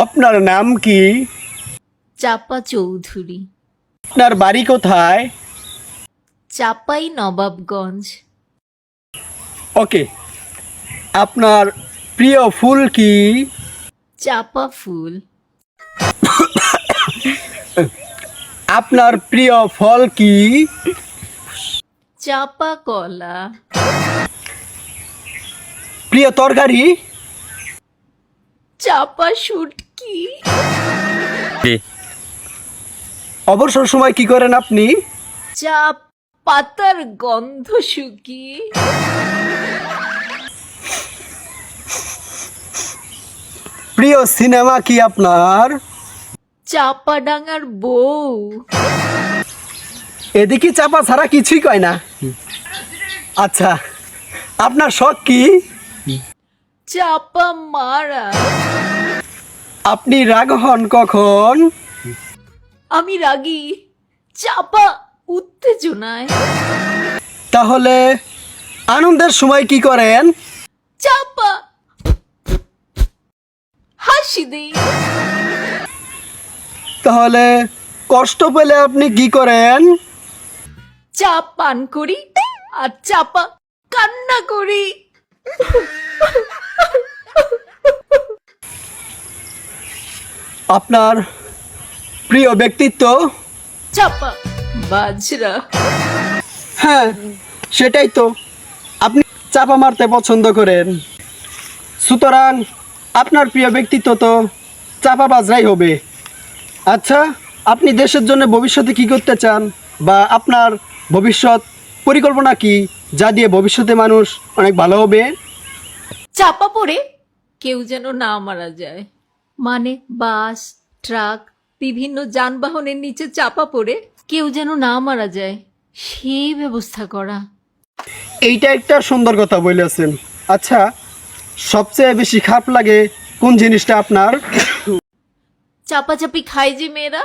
আপনার নাম কি? চাপা চৌধুরী। আপনার বাড়ি কোথায়? চাপাই নবাবগঞ্জ। ওকে। আপনার প্রিয় ফুল কি? চাপা ফুল। আপনার প্রিয় ফল কি? চাপা কলা। প্রিয় তরকারি? চাপা শুটকি। অবসর সময় কি করেন আপনি? চা পাতার গন্ধ শুকিয়ে। প্রিয় সিনেমা কি আপনার? চাপাডাঙ্গার বউ। এদিকে চাপা ছাড়া কিছুই কয় না। আচ্ছা, আপনার শখ কি? চাপা মারা। আপনি রাগ হন কখন? আমি রাগী চাপা উত্তেজনায়। তাহলে আনন্দের সময় কি করেন? চাপা হাসি দেই। তাহলে কষ্ট পেলে আপনি কি করেন? চা পান করি আর চাপা কান্না করি। আপনার প্রিয় ব্যক্তিত্ব? চাপা বাজরা। হ্যাঁ, সেটাই তো, আপনি চাপা মারতে পছন্দ করেন, সুতরাং আপনার প্রিয় ব্যক্তিত্ব তো চাপা বাজরাই হবে। আচ্ছা, আপনি দেশের জন্য ভবিষ্যতে কি করতে চান, বা আপনার ভবিষ্যৎ পরিকল্পনা কি, যা দিয়ে ভবিষ্যতে মানুষ অনেক ভালো হবে? চাপা পড়ে কেউ যেন না মারা যায়, মানে বাস, ট্রাক, বিভিন্ন যানবাহনের নিচে চাপা পড়ে কেউ যেন না মারা যায়, সেই ব্যবস্থা করা। এইটা একটা সুন্দর কথা বলেছেন। আচ্ছা, সবচেয়ে বেশি খারাপ লাগে কোন জিনিসটা আপনার? চাপাচাপি খায় যে মেয়েরা,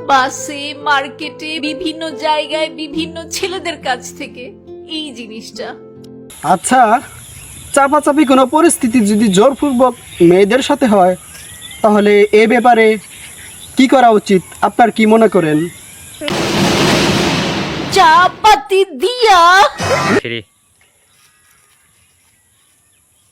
বাসে, মার্কেটে, বিভিন্ন জায়গায়, বিভিন্ন ছেলেদের কাছ থেকে, এই জিনিসটা। আচ্ছা, চাপাচাপি কোনো পরিস্থিতি যদি জোরপূর্বক মেয়েদের সাথে হয়, তাহলে এ ব্যাপারে কি করা উচিত, আপনার কি মনে করেন? চাপাতি দিয়া